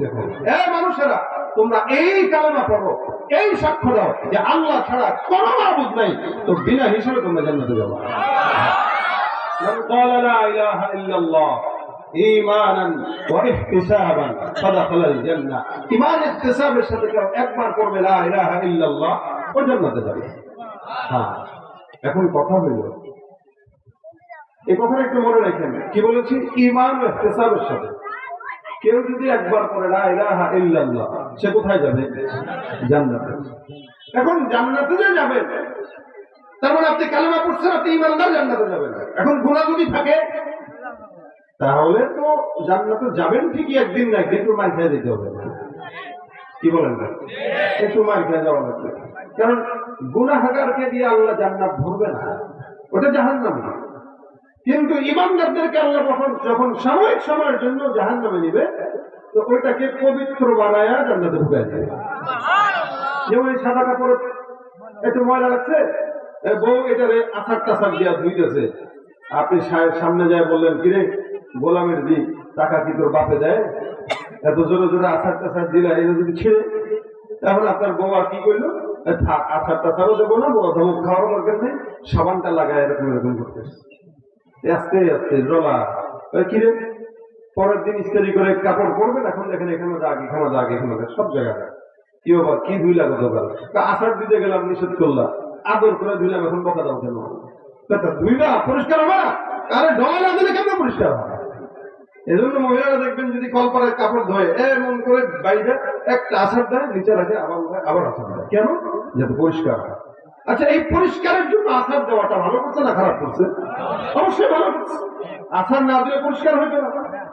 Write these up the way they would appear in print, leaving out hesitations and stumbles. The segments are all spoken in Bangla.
দেখো মানুষেরা, তোমরা এই কালেমা পড়ো, এই সাক্ষ্য দাও যে আল্লাহ ছাড়া কোন মাবুদ নাই, তো বিনা হিসেবে তোমরা জান্নাতে যাবে। মান ক্বালা লা ইলাহা ইল্লাল্লাহ ঈমানান ওয়া ইহতিসাবান ফাদাখালাল জান্নাহ। ঈমান ইহতিসাবের সাথে কেউ একবার পড়বে লা ইলাহা ইল্লাল্লাহ, ও জান্নাতে যাবে। হ্যাঁ, এখন কথা হলো, এই কথাটা একটু মনে রাখেন, কি বলেছি? ঈমান ও ইহতিসাবের সাথে কেউ যদি একবার পড়ে লা ইলাহা ইল্লাল্লাহ, সে কোথায় যাবে? জান্নাতে। এখন জান্নাতে যে যাবে, তার মানে আপনি কালেমা পড়ছেন, আপনি ঈমানদার, জান্নাতে যাবেন। এখন গুনাহ যদি থাকে, তাহলে তো জান্নাতে যাবেন ঠিকই, একদিন না একদিন একটু মার খেয়ে দিতে হবে। কি বলেন? একটু মার খেয়ে যাওয়া লাগবে, কারণ গুনাহগারকে দিয়ে আল্লাহ জান্নাত ভরবে না, ওটা জাহান্নাম। কিন্তু ঈমানদারদেরকে আল্লাহ যখন সাময়িক সময়ের জন্য জাহান্নামে নিবে, তো ওইটাকে পবিত্র বানায়া জান্নাতে ঢুকায় দেবে। যেমন এই সাদা কাপড় একটু ময়লা লাগছে, বউ এটারে আচার টাচার দিয়া ধুইতেছে, আপনি সামনে যায় বললেন, কিরে গোলামের দি, টাকা কি তোর বাপে দেয়? এত জোরে জোরে আচার টাচার দিলা, এটা যদি ছেড়ে, তাহলে আপনার বউ আর কি করলো? আচার টাচারও দেবো না, ধমক খাওয়ারও দরকার নেই, সাবানটা লাগায় এরকম এরকম করতেছে, আস্তে আস্তে জলা। কিরে পরের দিন ইস্ত্রি করে কাপড় পরবেন, এখন দেখেন এখানে দাগ, এখানে দাগ, এখানে দাগ, সব জায়গায়। কি বাবা, কি ধুইলা গতকাল? আচার দিতে গেলাম, নিষেধ করলাম, আদর করে ধুইলাম, এখন বকা দাও কেন? ধুইলা পরিষ্কার হবে না? আরে ডলা না দিলে কেমন পরিষ্কার হবে? এজন্য মহিলারা দেখবেন যদি কলপাড়ায় কাপড় ধোয়, এমন করে বাইরে একটা আচার দেয়, নিচে রাখে, আবার আচার দেয়, কেন? যাতে পরিষ্কার হয়। আচ্ছা, এই পরিষ্কারের জন্য আচার দেওয়াটা ভালো করছে না খারাপ করছে? অবশ্যই ভালো করছে। আচার না দিলে পরিষ্কার হইবে না।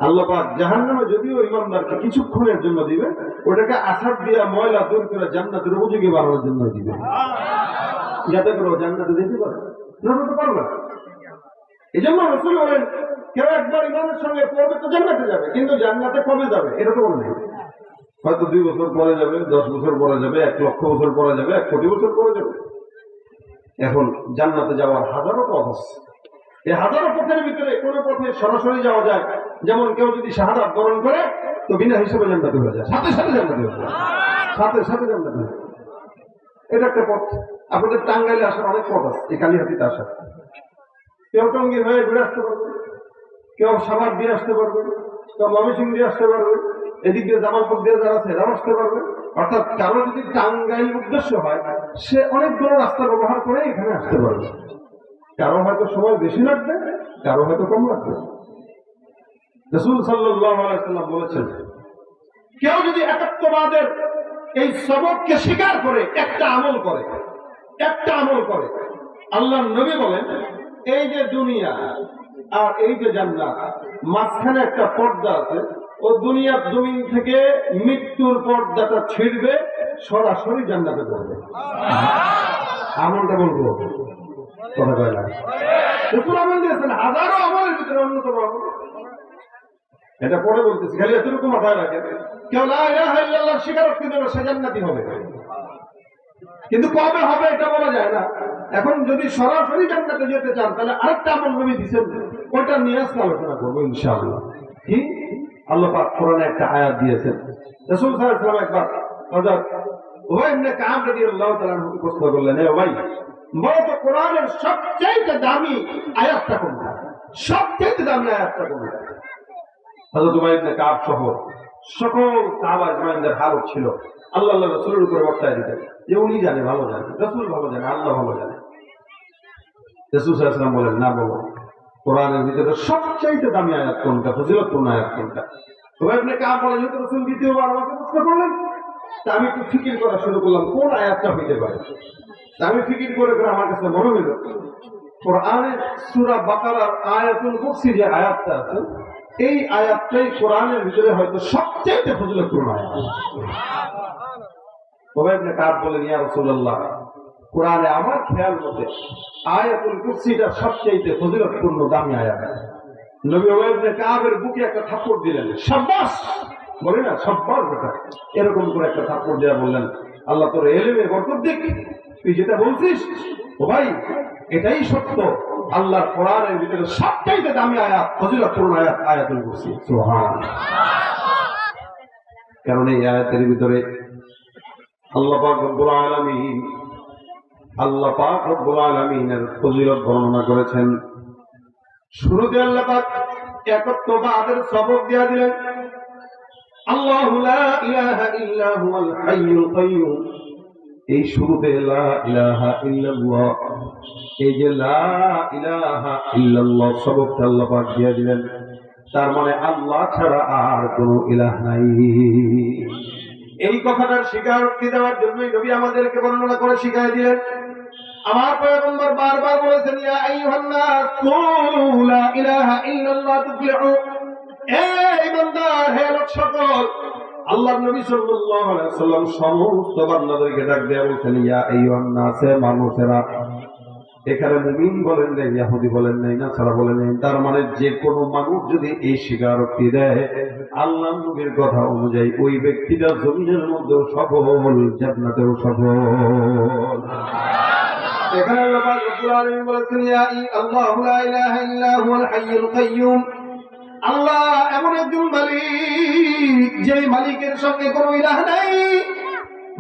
আল্লাহ পাক জাহান্নামে যদিও ইমানদারকে কিছুক্ষণের জন্য দিবে, ওটাকে আচার দিয়া ময়লা দূর করে জান্নাতের উপযোগী বানানোর জন্য দিবে, যাতে করে জান্নাতে যেতে পারে, তো পারবে না। এই জন্য রাসূল বলেন, কেউ একবার ইমানের সঙ্গে পড়বে তো জান্নাতে যাবে, কিন্তু জান্নাতে কবে যাবে এটা তো বলে নেই। হয়তো 2 বছর পরে যাবে, 10 বছর পরে যাবে, 1 লক্ষ বছর পরে যাবে, 1 কোটি বছর পরে যাবে। এখন জান্নাতে যাওয়ার হাজারো পথ আছে। এই হাজারো পথের ভিতরে কোন পথে সরাসরি যাওয়া যায়, যেমন কেউ যদি শাহাদাত বরণ করে, তো বিনা হিসেবে জান্নাতে হয়ে যায়, সাথে সাথে জান্নাতে হয়ে যায়, সাথে সাথে জান্নাতে হয়ে যায়। এটা একটা পথ। আপনাদের টাঙ্গাইলে আসার অনেক পথ আছে, এই কালীহাতিতে আসা। কেউ টঙ্গী হয়ে ঘুরে আসতে পারবে, কেউ সাভার দিয়ে আসতে পারবে, কেউ ময়মনসিংহ দিয়ে আসতে পারবে, এদিক দিয়ে জামালপুর দিয়ে যারা আছে এরাও আসতে পারবে। অর্থাৎ কারো যদি টাঙ্গাইল উদ্দেশ্য হয়, সে অনেকগুলো রাস্তা ব্যবহার করে এখানে আসতে পারবে। কারো হয়তো সময় বেশি লাগবে, কারো হয়তো কম লাগবে। রাসূল সাল্লাল্লাহু আলাইহি ওয়াসাল্লাম বলেছেন, কেউ যদি একাত্মবাদের এই সবককে স্বীকার করে একটা আমল করে, আল্লাহর নবী বলেন, এই যে দুনিয়া আর এই যে জান্নাত, মাঝখানে একটা পর্দা আছে, ও দুনিয়ার জমিন থেকে মৃত্যুর পর্দাটা ছিঁড়বে, সরাসরি জান্নাতে পড়বে। আমলটা বলবো, কথা কয় না? রাসূল আমল দিয়েছেন, হাজারো আমলের ভিতরে অন্যতম আমল এটা। পরে বলতেছি, খালি এতটুকু মাথায় রাখেন, কেউ লা ইলাহা ইল্লাল্লাহ স্বীকারোক্তি দেবে, সে জান্নাতি হবে, কিন্তু কবে হবে এটা বলা যায় না। এখন যদি সরাসরি জান্নাতে যেতে চান, তাহলে আরেকটা আমল নবী দিয়েছেন, ওটা নিয়ে আজকে আলোচনা করবো ইনশাআল্লাহ। কি? আল্লাহ পাক কোরআনে একটা আয়াত দিয়েছেন। রাসূল সাল্লাল্লাহু আলাইহি ওয়াসাল্লাম একবার হযরত উবাই ইবনে কাব রাদিয়াল্লাহু তাআলা আনহুকে প্রশ্ন করলেন, হে উবাই, বলো তো কোরআনের সবচেয়ে দামি আয়াতটা কোনটা? সবচেয়ে দামি আয়াতটা কোনটা? হযরত উবাই ইবনে কাব সহ সকল সাহাবা ইজমাইনদের হালত ছিল আল্লাহর রাসূলের উপরে বর্তায় দিতেন যে উনি জানে, ভালো জানে, রাসূল ভালো জানে, আল্লাহ ভালো জানে। রাসূল সাল্লাল্লাহু আলাইহি ওয়াসাল্লাম বলেন, না, বলো কোরআনের ভিতরে সবচেয়ে দামি আয়াত কোনটা, ফজিলতপূর্ণ আয়াত কোনটা? উবাই ইবনে কাব বলেন, যেহেতু রাসূল দ্বিতীয়বার আমাকে প্রশ্ন করলেন, তা আমি একটু ফিকির করা শুরু করলাম কোন আয়াতটা হইতে পারে। আমি ফিকির করে আমার কাছে মনে হইল, কোরআনের সূরা বাকারার আয়াতুল কুরসি যে আয়াতটা আছে, এই আয়াতটাই কোরআনের ভিতরে হয়তো সবচেয়ে ফজিলতপূর্ণ আয়াত। উবাই ইবনে কাব বলেন, ইয়া রাসূলুল্লাহ, কোরআনে আমার খেয়াল মতে আয়াতুল কুরসিটা সবচেয়ে ফজিলতপূর্ণ দামি আয়াত। নবী উবাই ইবনে কাবের বুকে একটা থাপ্পড় দিলেন, শাবাশ, বলে না শাবাশ বেটা, এরকম করে একটা থাপ্পড় দেয়া বললেন, আল্লাহ তোর ইলমে বরকত দিক, তুই যেটা বলছিস ও ভাই এটাই সত্য। আল্লাহর কোরআনের ভিতরে সবচেয়ে দামি আয়াত, ফজিলতপূর্ণ আয়াত আয়াতুল কুরসি। সুবহানাল্লাহ। কারণ এই আয়াতের ভিতরে আল্লাহ পাক রব্বুল আলামিনের ফজিলত বর্ণনা করেছেন। শুরুতে আল্লাহ পাক একত্ববাদের সবক দিয়া দিলেন, আল্লাহু লা ইলাহা ইল্লা হুয়াল হাইয়ুল কাইয়্যুম। এই শুরুতে লা ইলাহা ইল্লাল্লাহ, এই যে লা ইলাহা ইল্লাল্লাহ সবকটা আল্লাহ পাক দিয়া দিলেন। তার মানে আল্লাহ ছাড়া আর কোনো ইলাহ নাই। এই কথাটার স্বীকারোক্তি দেওয়ার জন্যই নবী আমাদেরকে বর্ণনা করে শিখাই দিলেন। আমার পয়গম্বর বারবার বলেছেন, ইয়া আইয়ুহান নাস কুলু লা ইলাহা ইল্লাল্লাহ তুফলিহু। এই বান্দার, হে লোক সকল, আল্লাহর নবী সাল্লাল্লাহু আলাইহি ওয়াসাল্লাম সমস্ত বান্দাদেরকে ডাক দিয়ে বলছেন, ইয়া আইয়ুহান নাস, মানুষেরা। এখানে মুমিন বলেন নাই, ইহুদি বলেন নাই, নাসারা বলেন নাই। তার মানে যে কোনো মানুষ যদি এই স্বীকারোক্তি দেয় আল্লাহর নবীর কথা অনুযায়ী, ওই ব্যক্তিটা জমিনের মধ্যেও সফল, জান্নাতেও সফল। এখানে আল্লাহ পাক রব্বুল আলামিন বলেছেন, ইয়া আল্লাহু লা ইলাহা ইল্লা হুয়াল হাইয়ুল কাইয়্যুম। আল্লাহ এমন একজন মালিক, যে মালিকের সঙ্গে কোনো ইলাহ নাই,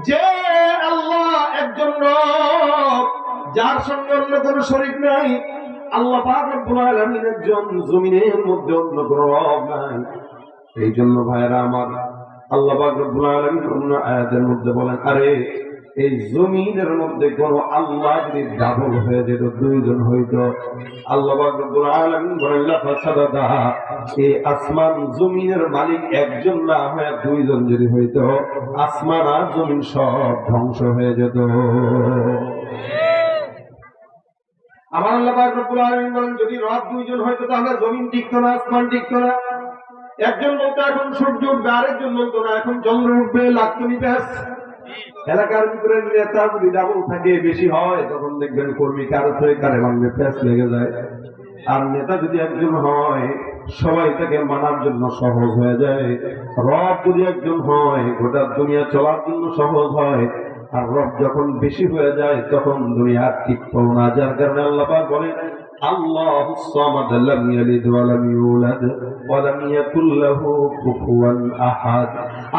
যে আল্লাহ একজন রব, যার সঙ্গে অন্য কোনো শরীক নাই। আল্লাহ পাক রব্বুল আলামিন একজন, জমিনের মধ্যে অন্য কোনো রব নাই। এই জন্য ভাইরা আমার, আল্লাহ পাক রব্বুল আলামিন অন্য আয়াতের মধ্যে বলেন, আরে এই জমিনের মধ্যে কোন আল্লাহ যদি ডাবল হয়ে যেত, দুইজন হইতো, আল্লাহ পাক রব্বুল আলামিন বলেন লা ফাসাদাতা। এই আসমান জমিনের মালিক একজন না হয়ে দুইজন যদি হইতো, আসমান আর জমিন সব ধ্বংস হয়ে যেত। আমার আল্লাহ পাক রব্বুল আলামিন বলেন, যদি রব দুইজন হইতো তাহলে জমিন টিকতো না, আসমান টিকতো না। একজন বলতো এখন সূর্য উঠবে, আরেকজন বলতো না এখন চন্দ্র উঠবে, লাগতো নি ব্যাস। এলাকার ভিতরে নেতা যদি ডাবল থাকে, বেশি হয়, তখন দেখবেন কর্মী কারো থেকে কারে মানবে, প্যাস লেগে যায়। আর নেতা যদি একজন হয়, সবাই তাকে মানার জন্য সহজ হয়ে যায়। রব যদি একজন হয়, গোটা দুনিয়া চলার জন্য সহজ হয়। আর রব যখন বেশি হয়ে যায়, তখন দুনিয়া টিকত না। যার কারণে আল্লাহ পাক বলেন, আল্লাহুস সামাদ লাম ইয়ালিদ ওয়া লাম ইউলাদ ওয়া লাম ইয়াকুল লাহু কুফুয়ান আহাদ।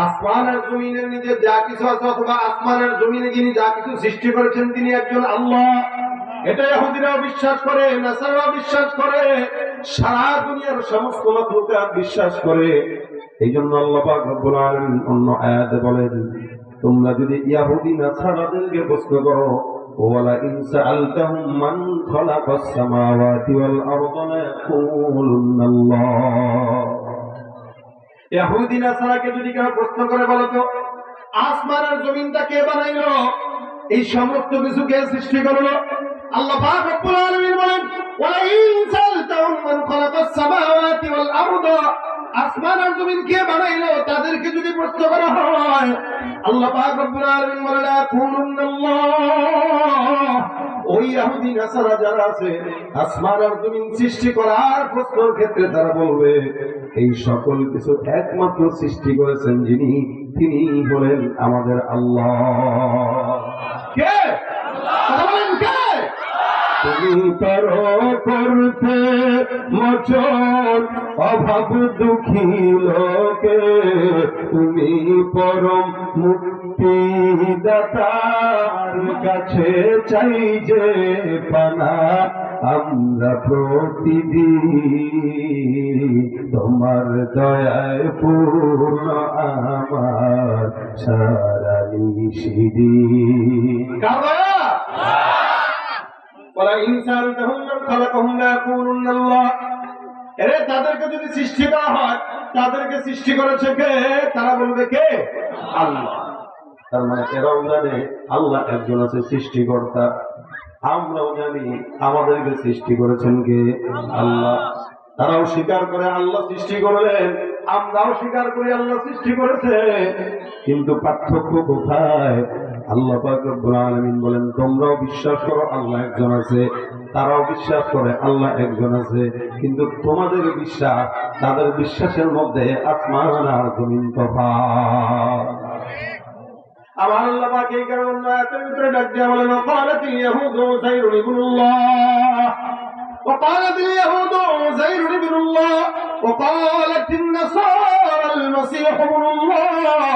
আসমানের জমিনের নিচে যা কিছু আছে, অথবা আসমানের জমিনে যিনি যা কিছু সৃষ্টি করেছেন, তিনি একজন আল্লাহ। এটা ইহুদিরাও বিশ্বাস করে, নাসারাও বিশ্বাস করে, সারা দুনিয়ার সমস্ত মাখলুকাত বিশ্বাস করে। এই জন্য আল্লাহ পাক রব্বুল আলামিন অন্য আয়াতে বলেন, তোমরা যদি ইহুদি নাসারাদেরকে প্রশ্ন করো, ওয়ালা ইন সাআলতাহুম মান খালাকাস সামাওয়াতি ওয়াল আরদা লায়াকুলুন্নাল্লাহ। ইহুদি নাসারাকে যদি কেউ প্রশ্ন করে, বলো তো আসমান আর জমিনটা কে বানাইলো, এই সমস্ত কিছু কে সৃষ্টি করলো? আল্লাহ পাক রব্বুল আলামিন বলেন, ওয়ালা ইন সাআলতাহুম মান খালাকাস সামাওয়াতি ওয়াল আরদা, আসমান আর জমিন কে বানাইলো, তাদেরকে যদি প্রশ্ন করা হয়, আল্লাহ পাক রব্বুল আলামিন বলেন, লায়াকুলুন্নাল্লাহ। ওই ইহুদি নাসারা যারা আছে, আসমান আর জমিন সৃষ্টি করার প্রশ্নের ক্ষেত্রে তারা বলবে, এই সকল কিছু একমাত্র সৃষ্টি করেছেন যিনি, তিনি হলেন আমাদের আল্লাহ। কে? কথা বলেন, কে? তুমি পারো করতে মোচন অভাব দুঃখী লোকে, তুমি পরম মুক্তিদাতার কাছে চাই যে পানা, আমরা প্রতিদিন তোমার দয়ায় পূর্ণ আমার সারা নিশিদিন। তাদেরকে যদি সৃষ্টি করা হয়, তাদেরকে সৃষ্টি করেছে কে? তারা বলবে কে? আল্লাহ। তার মানে এরাও জানে আল্লাহ একজন আছে সৃষ্টিকর্তা, আমরাও জানি আমাদেরকে সৃষ্টি করেছেন কে? আল্লাহ। তারাও স্বীকার করে আল্লাহ সৃষ্টি করলেন, আমরাও স্বীকার করি আল্লাহ সৃষ্টি করেছে। কিন্তু পার্থক্য কোথায়? আল্লাহ পাক রব্বুল আলামিন বলেন, তোমরাও বিশ্বাস করো আল্লাহ একজন আছে, তারাও বিশ্বাস করে আল্লাহ একজন আছে, কিন্তু তোমাদের বিশ্বাস, তাদের বিশ্বাসের মধ্যে আসমান আর জমিন তফাৎ। আমার আল্লাহ পাক এই কারণে আয়াতের ভিতরে ডাক দিয়ে বলেন, ক্বালাতিল ইয়াহুদু উযাইরু ইবনুল্লাহ। وقالت اليهود عزير ابن الله وقالت النصارى المسيح ابن الله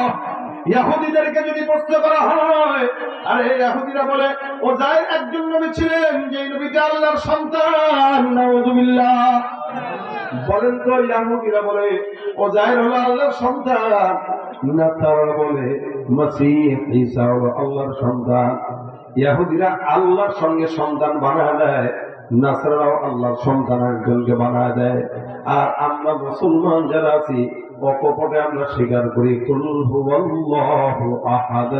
ইহুদিদেরকে যদি প্রশ্ন করা হয়, আরে ইহুদিরা বলে ওজাইর একজন নবী ছিলেন, যে নবীটা আল্লাহর সন্তান, নাউযুবিল্লাহ। বলেন তো ইহুদিরা বলে ওজাইর হলো আল্লাহর সন্তান, নাসারা বলে মসিহ ঈসা হলো আল্লাহর সন্তান। ইহুদিরা আল্লাহর সঙ্গে সন্তান বানায় দেয়, নাসারাও আল্লাহর সন্তান একজনকে বানায় দেয়। আর আমরা মুসলমান যারা আছি অকপটে আমরা স্বীকার করি কুল হুয়াল্লাহু আহাদ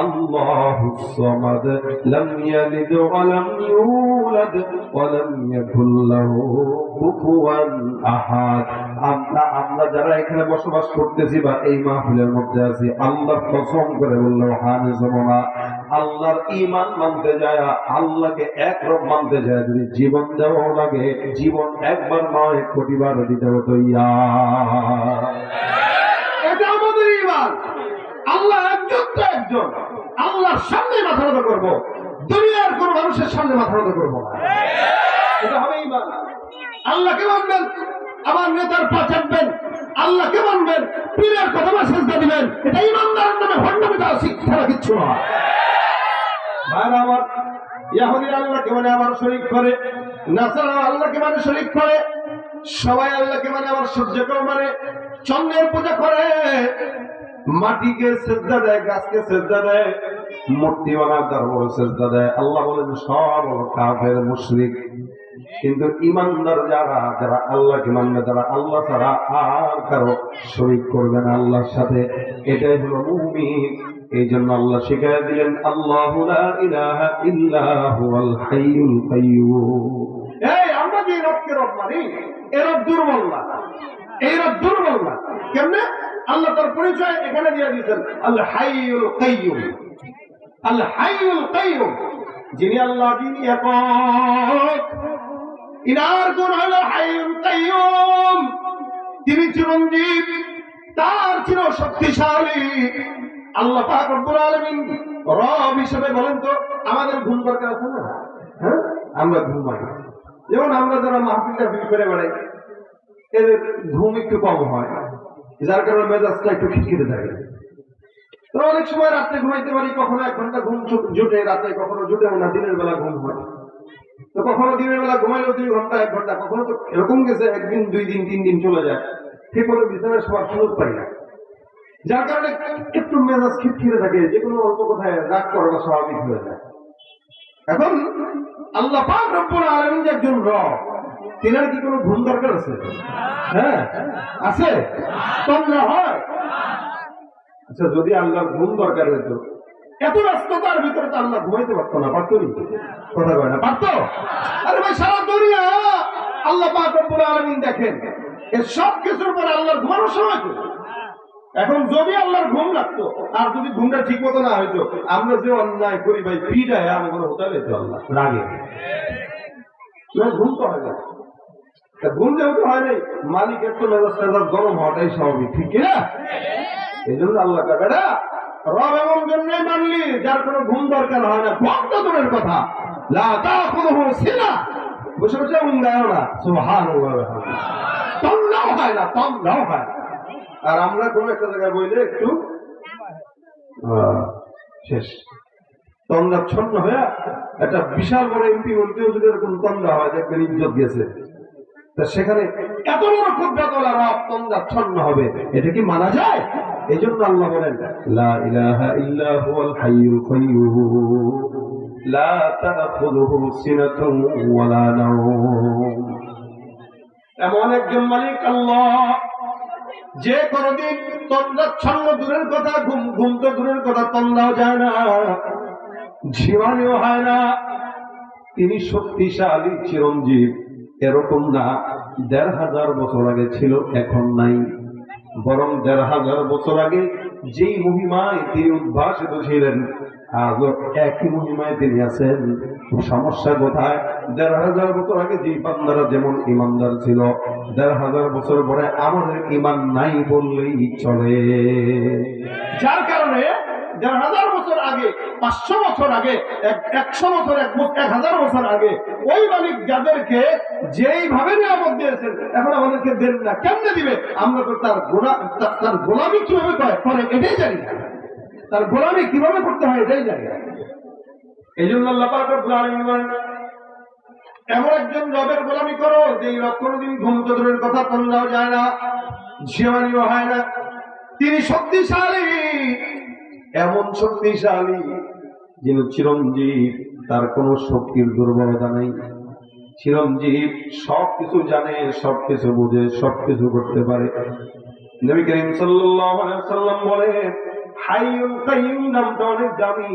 আল্লাহুস সামাদ লাম ইয়ালিদ ওয়া লাম ইউলাদ ওয়া লাম ইয়াকুল লাহু কুফুয়ান আহাদ। আমরা যারা এখানে বসবাস করতেছি বা এই মাহফিলের মধ্যে আছি, আল্লাহর কসম করে বললো হানিজমনা, আল্লাহর ঈমান মানতে যায়, আল্লাহকে এক রব মানতে যায়, যদি জীবন দেওয়া লাগে, জীবন একবার নয় কোটিবার দিতে হতো। এটা আমাদের ঈমান। আল্লাহ একজন তো একজন, আল্লাহর সামনে মাথা নত করবো, দুনিয়ার কোন মানুষের সামনে মাথা নত করবো না। এটা হবে ঈমান। আল্লাহকে মানবেন, আমার নেতার পা চাটবেন, আল্লাহকে মানবেন, পীরের কথা সেজদা দিবেন, এটা ঈমানদারের নামে ভণ্ডামিতা শিক্ষা কিচ্ছু নয়। ভাইরা আমার, ইহুদিরা আল্লাহকে মানে আবার শরীক করে, নাসারা আল্লাহকে মানে শরীক করে, সবাই আল্লাহকে মানে আবার সূর্যকেও মানে, চন্দ্রের পূজা করে, মাটিকে সেজদা দেয়, গাছকে সেজদা দেয়, মূর্তি বানার দরবারে সেজদা দেয়। আল্লাহ বলেন সব কাফের মুশরিক। কিন্তু ইমানদার যারা যারা আল্লাহকে মানবে, তারা আল্লাহ ছাড়া আর কারো শরীক করবে না আল্লাহর সাথে, এটাই হলো মুমিন। এই জন্য আল্লাহ শিখায় দিলেন আল্লাহু লা ইলাহা ইল্লা হুয়াল হাইয়ুল কাইয়্যুম। এই আমরা যে রবকে রব মানি, এই রব দুর্বল না, এই রব দুর্বল না। কেমনে? আল্লাহ তার পরিচয় এখানে দিয়ে দিয়েছেন, আল হাইয়ুল কাইয়্যুম। আল হাইয়ুল কাইয়্যুম, যিনি আল্লাহ, যিনি একক, ইনার গুণ হলো হাইয়ুল কাইয়্যুম, তিনি চিরঞ্জীব, তার চির শক্তিশালী। আল্লাহ পাক রব্বুল আলামিন রব হিসেবে বলেন তো আমাদের ঘুম দরকার আছে না? হ্যাঁ, আমরা ঘুমাই। যেমন আমরা যারা মাহফিলটা বিল করে বেড়াই, এদের ঘুম একটু কম হয়, যার কারণে মেজাজটা একটু খিটখিটে থাকে। তো অনেক সময় রাত্রে ঘুমাইতে পারি, কখনো 1 ঘন্টা ঘুম জুটে, রাতে কখনো জুটেও না, দিনের বেলা ঘুম হয়। তো কখনো দিনের বেলা ঘুমাইলেও 2 ঘন্টা 1 ঘন্টা, কখনো তো এরকম গেছে 1 দিন 2 দিন 3 দিন চলে যায়, ঠিক মতো বিছানায় শোয়ার সুযোগ পাই না, যার কারণে একটু মেজাজ খিটখিটে থাকে, যে কোনো অল্প কথায় রাগ করাটা স্বাভাবিক হয়ে যায়। এখন আল্লাহ পাক রব্বুল আলামিন যে একজন রব, তিনার কি কোনো ঘুম দরকার আছে? হ্যাঁ, আছে। তোমরা হয় আচ্ছা, যদি আল্লাহর ঘুম দরকার হইতো, এত ব্যস্ততার ভিতরে তো আল্লাহ ঘুমাইতে পারতো না? পারতো নি? কথা কয় না, পারতো? আরে ভাই, সারা দুনিয়া আল্লাহ পাক রব্বুল আলামিন দেখেন, এর সব কিছুর পরে আল্লাহর ঘুমানোর সময় তো। এখন যদি আল্লাহর ঘুম লাগতো, আর যদি ঘুমটা ঠিক মতো না হইতো, আমরা যে অন্যায় করি ভাই, পিঠায় আমাদের হোটেলে তো আল্লাহ রাগে, ঘুম তো হয় না। ঘুম যেহেতু হয় নাই, মালিকের তো মেজাজ গরম হওয়াটাই স্বাভাবিক, ঠিক কিনা? এই জন্য আল্লাহ বেটা রব এমন জন্যই মানলি যার কোনো ঘুম দরকার হয় না। ভক্ত দূরের কথা, লা তাখুযুহু সিনা, বসে বসে উঙ্গায়ও না, সুবহানাল্লাহ, তন্দ্রাও হয় না, তন্দ্রাও হয় না। আর আমরা কোন একটা জায়গায় বইলে একটু শেষ, তন্দ্রাচ্ছন্ন হয়ে একটা বিশাল বড় এমপি মন্ত্রীও যদি এরকম তন্দ্রা হয়, দেখবেন ইজ্জত গেছে। তা সেখানে এত বড় ক্ষুদ্রতলা রব তন্দ্রাচ্ছন্ন হবে, এটা কি মানা যায়? এই জন্য আল্লাহ বলেন লা ইলাহা ইল্লা হুয়াল হাইয়ুল কাইয়্যুম লা তাখুযুহু সিনাতুন ওয়া লা নাওম। এমন একজন মালিক আল্লাহ, যে কোনদিন তন্দ্রাচ্ছন্ন দূরের কথা, ঘুম তো দূরের কথা, তন্দ্রাও যায় না, ঝিমানিও হয় না। তিনি শক্তিশালী, চিরঞ্জীব। এরকম না ১৫০০ বছর আগে ছিল, এখন নাই, বরং ১৫০০ বছর আগে যেই মহিমায় তিনি উদ্ভাসিত ছিলেন, আজও একই মহিমায় তিনি আছেন। সমস্যা কোথায়? ১৫০০ বছর আগে যেই বান্দারা যেমন ইমানদার ছিল, ১৫০০ বছর পরে আমাদের ইমান নাই বললেই চলে। যার কারণে 1000 বছর আগে, 500 বছর আগে, 100 বছর, 1000 বছর আগে ওই মালিক যাদেরকে যেইভাবে নিয়ামত দিয়েছেন এখন আমাদেরকে দেন না, কেমনে দিবে? আমরা তো তার গোলামি কিভাবে করে এটাই জানি না, তার গোলামি কিভাবে করতে হয় এটাই জানি না। এই জন্য আল্লাহ পাক রব্বুল আলামিন বলেন, এমন একজন রবের গোলামি করো যেই রব কোনদিন ঘুমতে দূরের কথা তোলাও যায় না, ঝিমানিও হয় না। তিনি শক্তিশালী, এমন শক্তিশালী যিনি চিরঞ্জীব, তার কোন শক্তির দুর্বলতা নেই। চিরঞ্জীব সবকিছু জানে, সবকিছু বুঝে, সবকিছু করতে পারে। নবী করিম সাল্লাল্লাহু আলাইহি ওয়াসাল্লাম বলেন, হাইয়ুল কাইয়ুম নামটা অনেক দামি।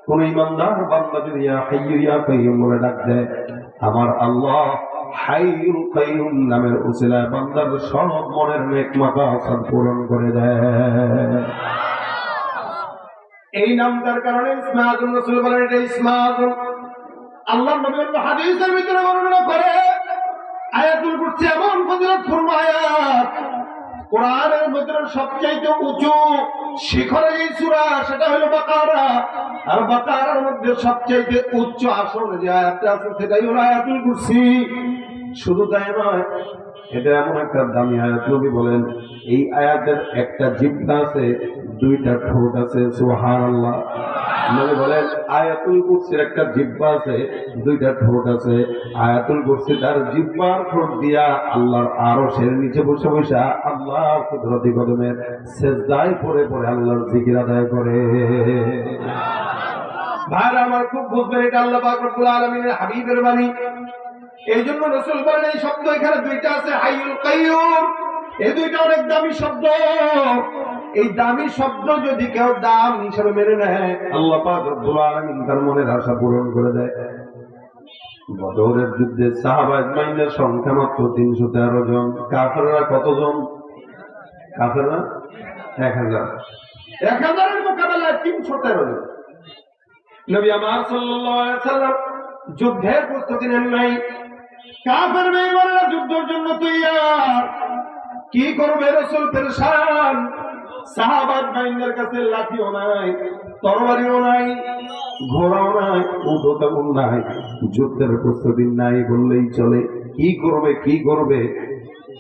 কোন ইমানদার বান্দা যদি ইয়া হাইয়্যু ইয়া কাইয়ুম বলে ডাক দেয়, আমার আল্লাহ হাইয়ুল কাইয়ুম নামের উসিলায় বান্দার সব মনের নেক মাকাসাদ পূরণ করে দেয়। এই নামটার কারণে ইসমাউল রাসূল বলেন, এটা ইসমাউল। আল্লাহর নবী হাদিসের ভিতরে বর্ণনা করে, আয়াতুল কুরসি এমন ফজিলতপূর্ণ আয়াত, কোরআনের মধ্যে সবচেয়ে উঁচু শিখরে যে সূরা সেটা হলো বাকারা, আর বাকারার মধ্যে সবচেয়ে উচ্চ আসন যে আয়াতটা আছে সেটাই হলো আয়াতুল কুরসি। শুধু তাই নয়, এটা এমন একটা দামি আয়াত। নবী বলেন, এই আয়াতের একটা জিহ্বা আছে, দুইটা ঠোঁট আছে। সুবহানাল্লাহ। নবী বলেন, আয়াতুল কুরসির একটা জিহ্বা আছে, দুইটা ঠোঁট আছে। আয়াতুল কুরসি তার জিহ্বার ঠোঁট দিয়া আল্লাহর আরশের নিচে বসে বসে আল্লাহর কুদরতি কদমে সিজদায় পড়ে পড়ে আল্লাহর জিকির আদায় করে। ভাইরা আমার, খুব বুঝবেন, এটা আল্লাহ পাক রব্বুল আলামিনের হাবিবের বাণী। এই জন্য রাসূল বলেন, এই শব্দ এখানে দুইটা আছে, হাইয়ুল কাইয়ুম। এই দুইটা অনেক দামি শব্দ। এই দামি শব্দ যদি কেউ দাম হিসেবে মেনে নেয়, আল্লাহ পাক রব্বুল আলামিন তার মনের আশা পূরণ করে দেয়। বদরের যুদ্ধে সাহাবা ইজমাইনের সংখ্যা মাত্র 313 জন। কাফেররা কতজন? কাফেররা 1000। 1000-এর মোকাবেলায় 313 জন। নবী আমার সাল্লাল্লাহু আলাইহি ওয়াসাল্লাম যুদ্ধের প্রস্তুতি নেন নাই। কাফের বেঈমানরা যুদ্ধের জন্য তৈয়ার। কি করবে রাসূল পেরেশান। সাহাবাত বাইনদের কাছে লাঠিও নাই, তরবারিও নাই, ঘোড়াও নাই, উটও নাই, যুদ্ধের প্রস্তুতি নাই বললেই চলে। কি করবে কি করবে?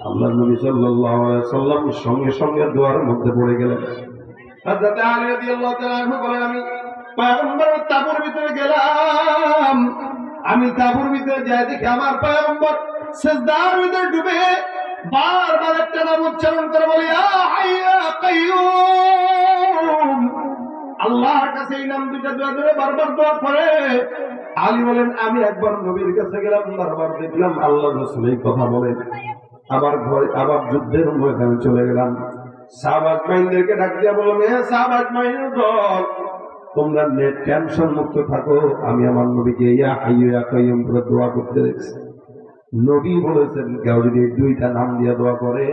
আল্লাহর নবী সাল্লাল্লাহু আলাইহি ওয়াসাল্লাম সঙ্গে সঙ্গে দোয়ার মধ্যে পড়ে গেলেন। হযরত আলী রাদিয়াল্লাহু তাআলা আনহু বলেন, আমি পয়গম্বরের তাঁবুর ভিতরে গেলাম। আমি তাঁবুর ভিতরে যাই, দেখি আমার পয়গম্বর সিজদার ভিতরে ডুবে বারবার একটা নাম উচ্চারণ করে বলে, ইয়া হাইয়্যু ইয়া কাইয়্যুম। আল্লাহর কাছে এই নাম দুইটা দোয়া করে বারবার দোয়া করে। আলী বলেন, আমি একবার নবীর কাছে গেলাম, বারবার দেখলাম আল্লাহর রাসূল এই কথা বলেন। আবার ঘরে, আবার যুদ্ধের ময়দানে চলে গেলাম। সাহাবা আজমাইনদেরকে ডাক দিয়া বললাম, হে সাহাবা আজমাইনের দল, তোমরা টেনশন মুক্ত থাকো। আমি আমার নবীকে ইয়া হাইয়্যু ইয়া কাইয়্যুম করে দোয়া করতে দেখছি। নবী বলেছেন, কেউ যদি এই দুইটা নাম দিয়ে দোয়া করে,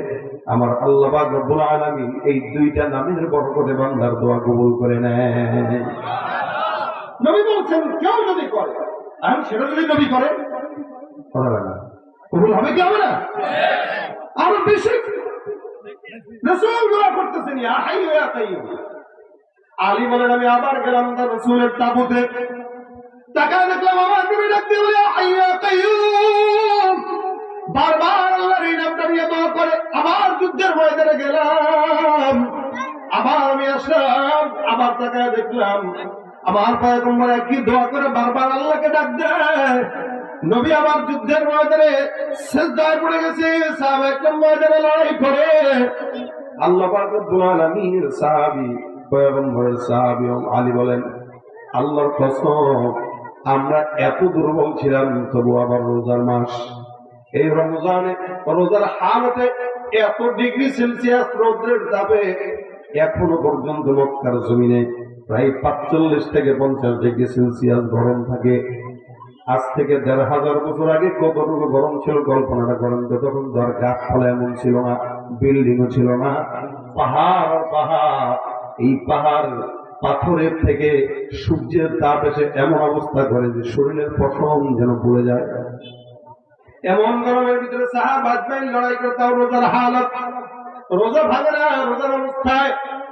আমার আল্লাহ পাক রব্বুল আলামিন এই দুইটা নামের বরকতে বান্দার দোয়া কবুল করে নেয়। নবী বলেছেন, কেউ যদি করে, আর সেটা যদি নবী করে, হবে না, কবুল হবে কি হবে না? আরো বেশি রাসূল দোয়া করতেছেন, ইয়া হাইয়্যু ইয়া কাইয়্যুম। আলী বলেন, আমি আবার গেলাম তার রাসূলের তাঁবুতে, তাকায় দেখলাম আমার নবী ডাক দিয়ে বলে, ইয়া হাইয়্যু ইয়া কাইয়্যুম। বারবার আল্লাহর এই নামটা নিয়ে দোয়া করে। আবার যুদ্ধের ময়দানে গেলাম, আবার আমি আসলাম, আবার তাকায় দেখলাম আমার পয়গম্বর একই দোয়া করে বারবার আল্লাহকে ডাক দেয়। নবী আবার যুদ্ধের ময়দানে সিজদায় পড়ে গেছে, সাহাবা একরাম ময়দানে লড়াই করে। আল্লাহ পাক রব্বুল আলামিনের সাহাবী, পয়গম্বরের সাহাবী আলী বলেন, আল্লাহর কসম, আমরা এত দুর্বল ছিলাম, তবু আবার রোজার মাস, এই রমজানে রোজার হালতে এত ডিগ্রি সেলসিয়াস রৌদ্রের তাপে এখনো পর্যন্ত মক্কার জমিনে প্রায় 45 থেকে 50 ডিগ্রি সেলসিয়াস গরম থাকে। আজ থেকে 1500 বছর আগে কতটুকু গরম ছিল কল্পনাটা করেন তো। তখন ধর গাছপালা এমন ছিল না, বিল্ডিংও ছিল না, পাহাড় পাহাড়। এই পাহাড় পাথরের থেকে সূর্যের তাপ এসে এমন অবস্থা করে যে শরীরের পশম যেন পুড়ে যায়। এমন গরমের ভিতরে সাহাবা আজমাইন লড়াই করে, তাও রোজার হালত। রোজা ভাঙে না, রোজার অবস্থায়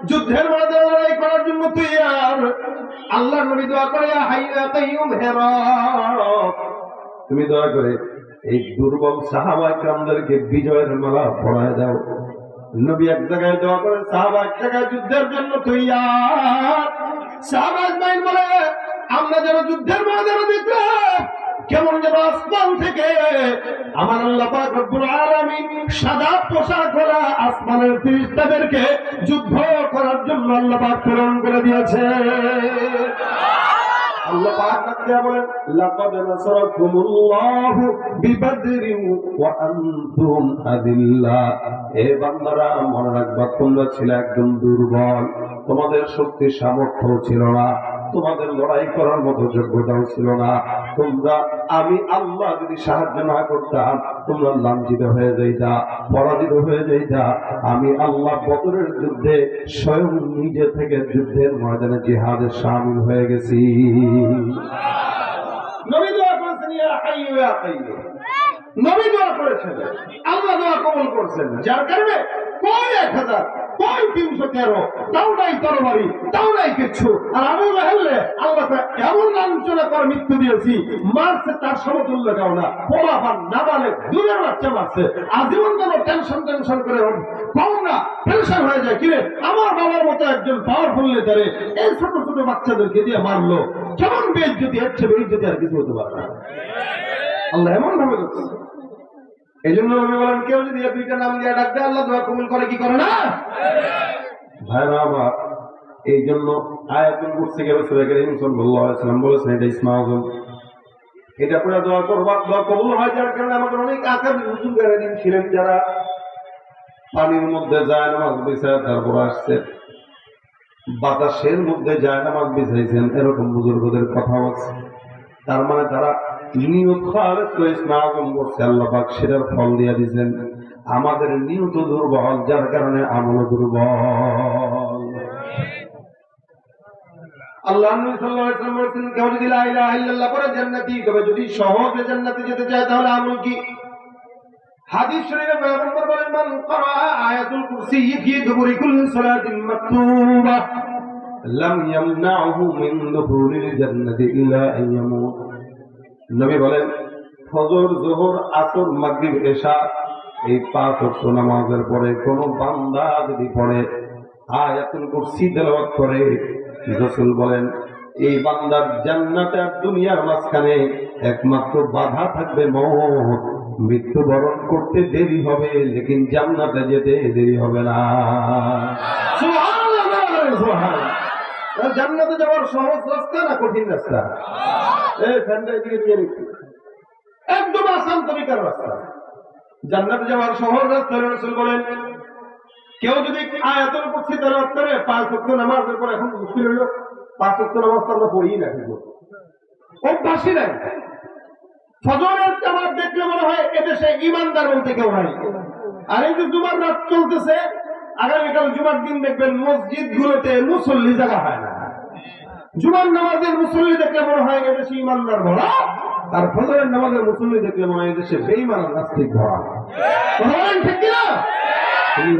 যুদ্ধের ময়দানে লড়াই করার জন্য তৈয়ার। আল্লাহর নবী দোয়া করে, ইয়া হাইয়্যু ইয়া কাইয়্যুম হে রব, তুমি দয়া করে এই দুর্বল সাহাবায়ে কেরামদেরকে বিজয়ের মালা পরায় দাও। নবী এক জায়গায় দোয়া করে, সাহাবা এক জায়গায় যুদ্ধের জন্য তৈয়ার। সাহাবা আজমাইন বলে, আমরা যেন যুদ্ধের ময়দানে দেখলাম কেমন যেন আসমান থেকে আমার আল্লাহ পাক রব্বুল আলামিন সাদা পোশাক পরা আসমানের ফেরেশতাদেরকে যুদ্ধ করার জন্য আল্লাহ পাক প্রেরণ করে দিয়েছে। আল্লাহ পাক তাআলা বলেন, লাকাদ নাসারাকুমুল্লাহু বিবাদরিন ওয়া আনতুম আদিল্লা। হে বান্দারা, মনে রাখবা তোমরা ছিলে একদম দুর্বল, তোমাদের শক্তি সামর্থ্য ছিল না, তোমাদের লড়াই করার মতো যোগ্যতাও ছিল না। তোমরা, আমি আল্লাহ যদি সাহায্য না করতাম, তোমরা লাঞ্ছিত হয়ে যাইতা, পরাজিত হয়ে যাইতা। আমি আল্লাহ বদরের যুদ্ধে স্বয়ং নিজে থেকে যুদ্ধের ময়দানে জিহাদে শামিল হয়ে গেছি। নবী দোয়া করেছেন, ইয়া হাইয়্যু ইয়া কাইয়্যুম। নবী দোয়া করেছেন, আল্লাহ দোয়া কবুল করেছেন। যার কারণে কই 1000, কই 313, তাও নাই তরবারি, তাও নাই কিচ্ছু। আর আবু জাহেলে আল্লাহ এমন লাঞ্ছনা করে মৃত্যু দিয়েছি, মারছে তার সমতুল্য কেউ না। পোলাপান নাবালেগ দুধের বাচ্চা মারছে। আজীবন যেন টেনশন করে কম না টেনশন হয়ে যায়, কিরে আমার বাবার মতো একজন পাওয়ারফুল লিডারে এই ছোট ছোট বাচ্চাদেরকে দিয়ে মারলো, কেমন বেইজ্জতি, এর চেয়ে বেইজ্জতি আর কিছু হতে পারে না। আল্লাহ এমন ভাবে করছে। এই জন্য আমি বলেন, কেউ যদি দুইটা নাম দিয়ে ডাক দেয়, আল্লাহ দোয়া কবুল করে কি করে না? ভাইরা আমার, এই জন্য আয়াতুল কুরসি কে রাসূল করিম সাল্লাল্লাহু আলাইহি ওয়াসাল্লাম বলেছেন, এটা ইসমে আযম, এটা পড়ে দোয়া করবা, দোয়া কবুল হয়। যার কারণে আমাদের অনেক আকার বুজুর্গরা দিন ছিলেন, যারা পানির মধ্যে যায় নামাজ বিছায় তারপর আসছে, বাতাসের মধ্যে যায় নামাজ বিছাইছেন, এরকম বুজুর্গদের কথা আছে। তার মানে তারা নিয়ত খালেস করে ইসমে আযম করছে, আল্লাহ পাক সেটার ফল দিয়ে দিয়েছেন। আমাদের নিয়ত দুর্বল, যার কারণে আমল দুর্বল। আল্লাহ নবী সাল্লাল্লাহু আলাইহি ওয়াসাল্লাম বলেছেন, কেউ যদি লা ইলাহা ইল্লাল্লাহ পড়ে জান্নাতি, তবে যদি সহজে জান্নাতে যেতে চায় তাহলে আমল কি? হাদিস শরীফে পয়গম্বর বলেন, মান ক্বারা আয়াতুল কুরসি ফি দুবুরি কুল্লি সালাতিন মাকতুবা লাম ইয়ামনাহু মিন দুখুলিল জান্নাতি ইল্লা আন ইয়ামুত। নবী বলেন, ফজর, যোহর, আসর, মাগরিব, এশা, এই 5 ওয়াক্ত নামাজের পরে কোন বান্দা যদি পড়ে আয়াতুল কুরসি তেলাওয়াত করে, রাসূল বলেন এই বান্দার জান্নাতে আর দুনিয়ার মাঝখানে একমাত্র বাধা থাকবে মওত। মৃত্যুবরণ করতে দেরি হবে, লেকিন জান্নাতে যেতে দেরি হবে না। সুবহানাল্লাহ, সুবহানাল্লাহ। জান্নাতে যাওয়ার সহজ রাস্তা না কঠিন রাস্তা? এই ফ্যানটাই দিকে দিয়ে রেখে একদম আসান তরিকার রাস্তা। জান্নাতে যাওয়ার সহজ রাস্তা। রাসূল বলেন, কেউ যদি আয়াতুল কুরসি তেলাওয়াত করে 5 ওয়াক্ত নামাজের পর, এখন মুশকিল হলো 5 ওয়াক্ত নামাজ তো আমরা পড়ি না, ঠিক অভ্যাসই নাই। ফজরের জামাত দেখলে মনে হয় এদেশে ইমানদার বলতে কেউ নাই। আর এই যে জুমার রাত চলতেছে, আগামীকাল জুমার দিন দেখবেন মসজিদ গুলোতে মুসল্লি জায়গা হয় না। জুমার নামাজের মুসল্লি দেখলে মনে হয় এদেশে ইমানদার ভরা, আর ফজরের নামাজের মুসল্লি দেখলে মনে হয় এদেশে বেঈমান আর নাস্তিক ভরা। ঠিক কিনা?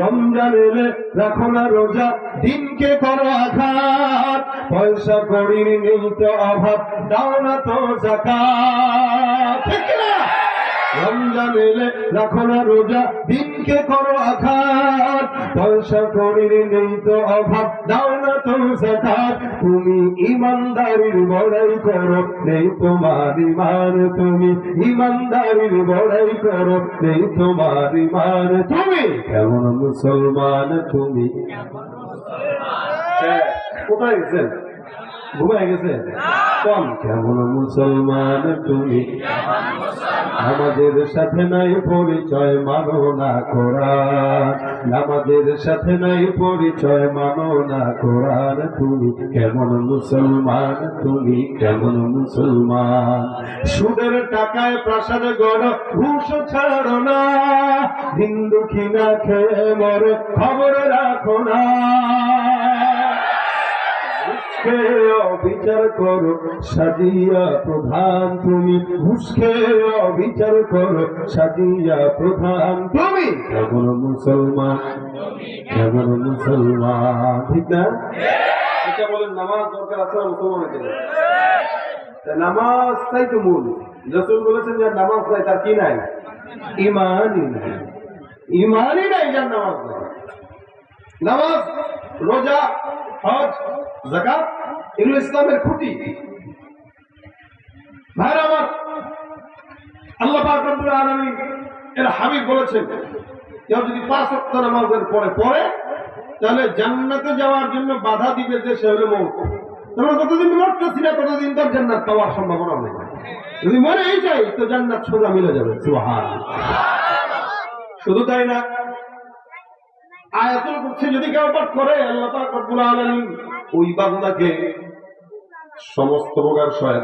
রমজান এলে রাখো না রোজা, দিনকে করো আঘাত, পয়সা কড়ির নেই তো অভাব, দাও না তো যাকাত। ঠিক কিনা? রমজান এলে রাখো না রোজা, দিনকে করো আঘাত, পয়সা কড়ির নেই তো অভাব, দাও না তো যাকাত। তুমি ইমানদারির বড়াই করো, নেই তোমার ইমান, তুমি ইমানদারির বড়াই করো, নেই তোমার ইমান। তুমি কেমন মুসলমান, তুমি কোথায় গেছেন? ঘুমায় গেছে? কেমন মুসলমান তুমি, আমাদের সাথে নাই পরিচয়, মানো না কোরআন, আমাদের সাথে নাই পরিচয়, মানো না কোরআন। তুমি কেমন মুসলমান, তুমি কেমন মুসলমান। সুদের টাকায় প্রাসাদ গড়, ঘুষ ছাড়ো না, হিন্দু কিনা খেয়ে মরো, খবর রাখো না। অবিচার করো সাজিয়া প্রধান তুমি, ঘুষকে অবিচার করো সাজিয়া প্রধান তুমি, কেমন মুসলমান কেমন মুসলমান, ঠিক না? এটা বলেন নামাজ দরকার আছে না মুসলমানের জন্য? নামাজটাই তো মূল। রাসূল বলেছেন যে নামাজ নাই তার কি নাই? ঈমানই নাই। ঈমানই নাই যার নামাজ নাই। নামাজ, রোজা, হজ, যাকাত এগুলো ইসলামের খুঁটি। ভাইরা আমার, আল্লাহ পাক রব্বুল আলামিন এর হাবিব বলেছেন কেউ যদি 5 ওয়াক্ত নামাজের পরে পড়ে তাহলে জান্নাতে যাওয়ার জন্য বাধা দিবে যে সে হলো মওত। তোমরা যতদিন মরতেছি না ততদিন তার জান্নাত পাওয়ার সম্ভাবনা নেই। যদি মনে এই যায় তো জান্নাত সোজা মিলে যাবে। সুবহানাল্লাহ। শুধু তাই না, আয়াতুল কুরসি যদি কেউ পাঠ করে আল্লাহ পাক রব্বুল আলামিন ওই বান্দাকে সমস্ত প্রকার সহায়তা